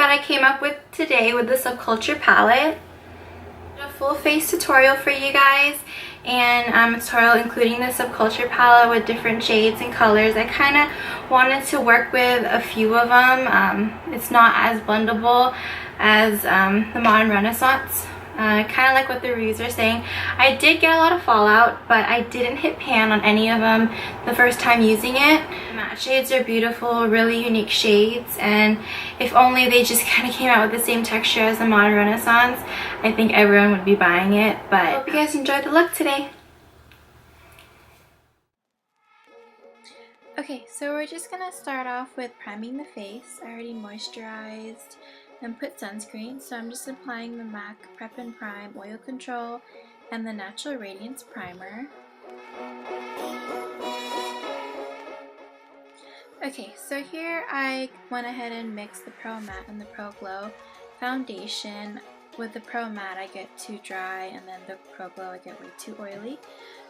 that I came up with today with the Subculture palette. A full face tutorial for you guys, and a tutorial including the Subculture palette with different shades and colors. I kind of wanted to work with a few of them. It's not as blendable as the Modern Renaissance. Kind of like what the reviews are saying. I did get a lot of fallout, but I didn't hit pan on any of them the first time using it. The matte shades are beautiful, really unique shades, and if only they just kind of came out with the same texture as the Modern Renaissance, I think everyone would be buying it. But I hope you guys enjoyed the look today. Okay, so we're just gonna start off with priming the face. I already moisturized and put sunscreen, so I'm just applying the MAC Prep and Prime Oil Control and the Natural Radiance Primer. Okay, so here I went ahead and mixed the Pro Matte and the Pro Glow foundation. With the Pro Matte I get too dry, and then the Pro Glow I get way too oily,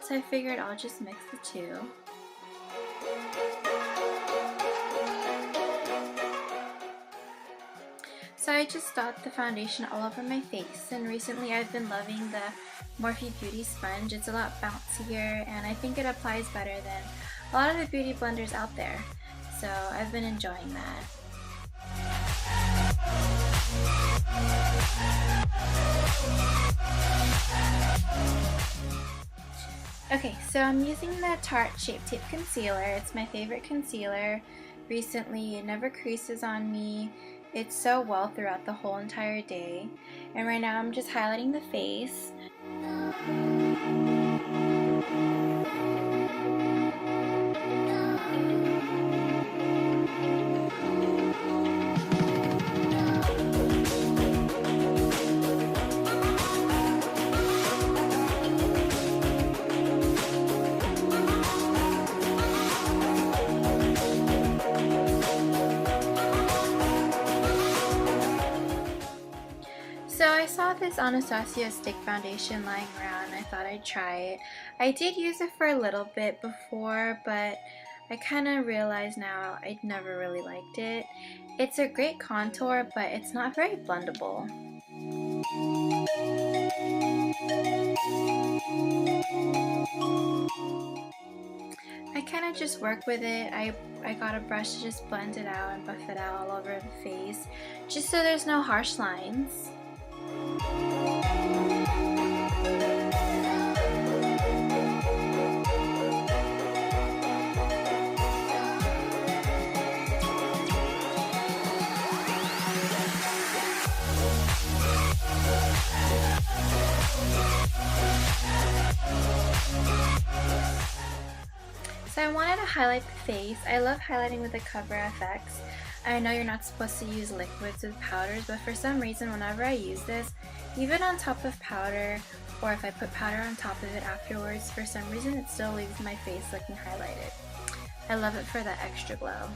so I figured I'll just mix the two. So I just dot the foundation all over my face, and recently I've been loving the Morphe Beauty Sponge. It's a lot bouncier, and I think it applies better than a lot of the beauty blenders out there. So I've been enjoying that. Okay, so I'm using the Tarte Shape Tape Concealer. It's my favorite concealer recently. It never creases on me. It's so well throughout the whole entire day. And right now I'm just highlighting the face. So I saw this Anastasia stick foundation lying around, and I thought I'd try it. I did use it for a little bit before, but I kind of realized now I'd never really liked it. It's a great contour, but it's not very blendable. I kind of just work with it. I got a brush to just blend it out and buff it out all over the face, just so there's no harsh lines. So I wanted to highlight the face. I love highlighting with the Cover FX. I know you're not supposed to use liquids with powders, but for some reason whenever I use this, even on top of powder, or if I put powder on top of it afterwards, for some reason it still leaves my face looking highlighted. I love it for that extra glow.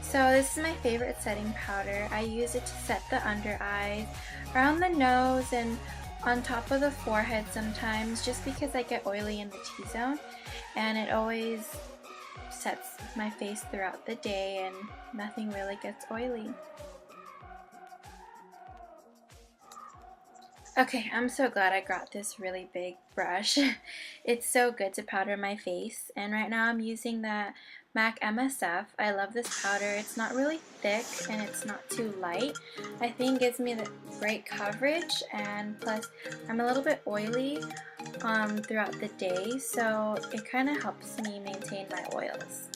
So this is my favorite setting powder. I use it to set the under eyes, around the nose, and on top of the forehead sometimes, just because I get oily in the T-zone, and it always sets my face throughout the day and nothing really gets oily. Okay, I'm so glad I got this really big brush. It's so good to powder my face, and right now I'm using the MAC MSF. I love this powder. It's not really thick and it's not too light. I think it gives me the great coverage, and plus I'm a little bit oily throughout the day, so it kind of helps me maintain my oils.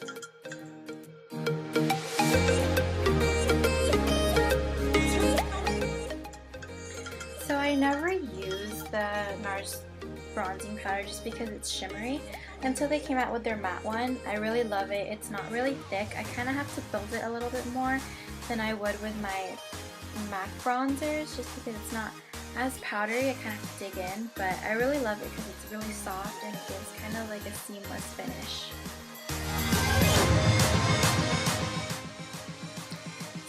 So I never use the NARS bronzing powder just because it's shimmery until they came out with their matte one. I really love it. It's not really thick. I kind of have to build it a little bit more than I would with my MAC bronzers just because it's not as powdery. I kind of have to dig in, but I really love it because it's really soft and it gives kind of like a seamless finish.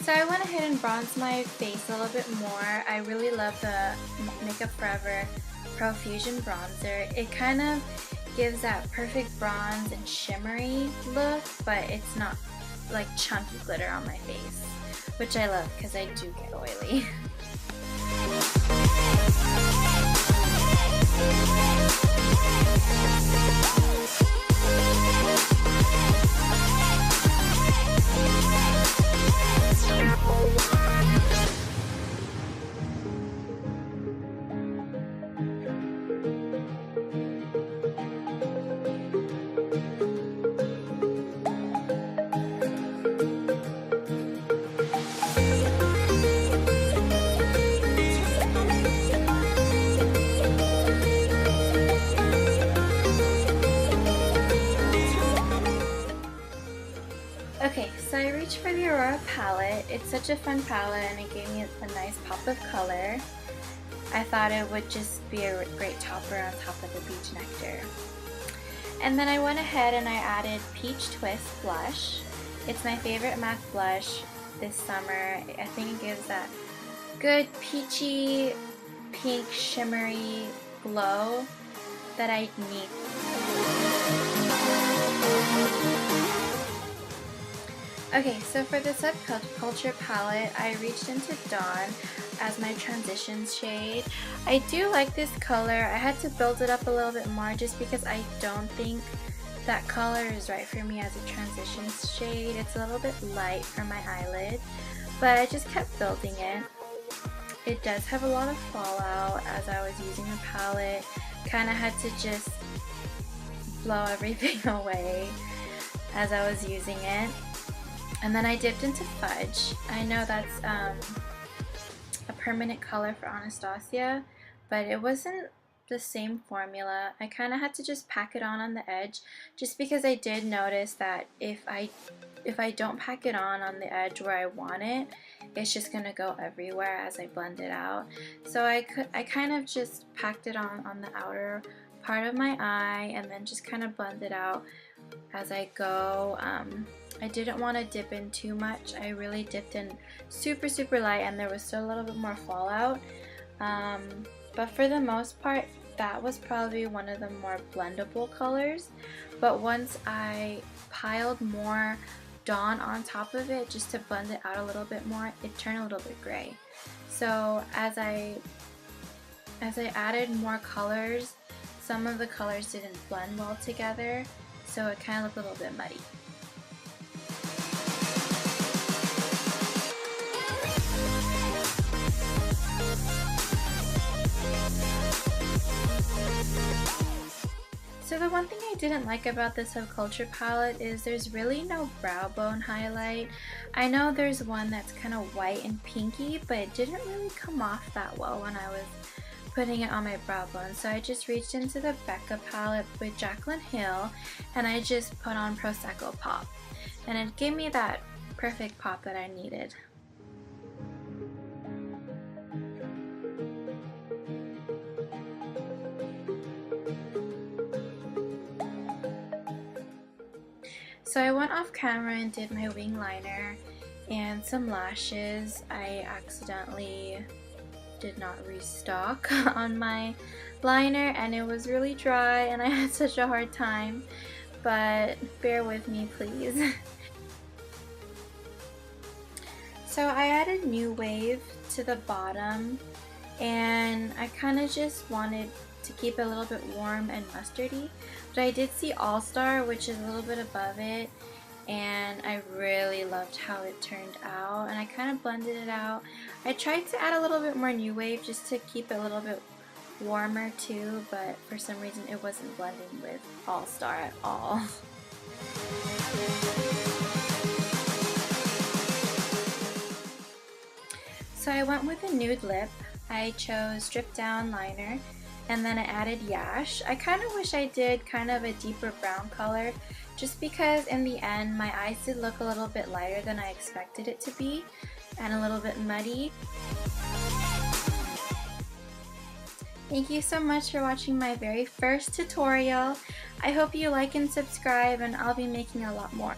So I went ahead and bronzed my face a little bit more. I really love the Makeup Forever Pro Fusion Bronzer. It kind of gives that perfect bronze and shimmery look, but it's not like chunky glitter on my face, which I love because I do get oily. Okay, so I reached for the Aurora palette. It's such a fun palette and it gave me a nice pop of color. I thought it would just be a great topper on top of the Beach Nectar. And then I went ahead and I added Peach Twist blush. It's my favorite MAC blush this summer. I think it gives that good peachy, pink, shimmery glow that I need. Okay, so for the Subculture palette, I reached into Dawn as my transitions shade. I do like this color. I had to build it up a little bit more just because I don't think that color is right for me as a transitions shade. It's a little bit light for my eyelid, but I just kept building it. It does have a lot of fallout as I was using the palette. Kind of had to just blow everything away as I was using it. And then I dipped into Fudge. I know that's a permanent color for Anastasia, but it wasn't the same formula. I kind of had to just pack it on the edge just because I did notice that if I don't pack it on the edge where I want it, it's just gonna go everywhere as I blend it out. So I kind of just packed it on the outer part of my eye and then just kind of blend it out as I go. I didn't want to dip in too much. I really dipped in super light and there was still a little bit more fallout. But for the most part, that was probably one of the more blendable colors. But once I piled more Dawn on top of it just to blend it out a little bit more, it turned a little bit gray. So as I added more colors, some of the colors didn't blend well together, so it kind of looked a little bit muddy. So the one thing I didn't like about the Subculture palette is there's really no brow bone highlight. I know there's one that's kind of white and pinky, but it didn't really come off that well when I was putting it on my brow bone. So I just reached into the Becca palette with Jaclyn Hill and I just put on Prosecco Pop. And it gave me that perfect pop that I needed. So I went off camera and did my wing liner and some lashes. I accidentally did not restock on my liner and it was really dry and I had such a hard time, but bear with me please. So I added New Wave to the bottom and I kind of just wanted to keep it a little bit warm and mustardy, but I did see All Star, which is a little bit above it, and I really loved how it turned out and I kind of blended it out. I tried to add a little bit more New Wave just to keep it a little bit warmer too, but for some reason it wasn't blending with All Star at all. So I went with a nude lip. I chose Strip Down Liner and then I added Yash. I kind of wish I did kind of a deeper brown color just because in the end my eyes did look a little bit lighter than I expected it to be and a little bit muddy. Thank you so much for watching my very first tutorial. I hope you like and subscribe and I'll be making a lot more.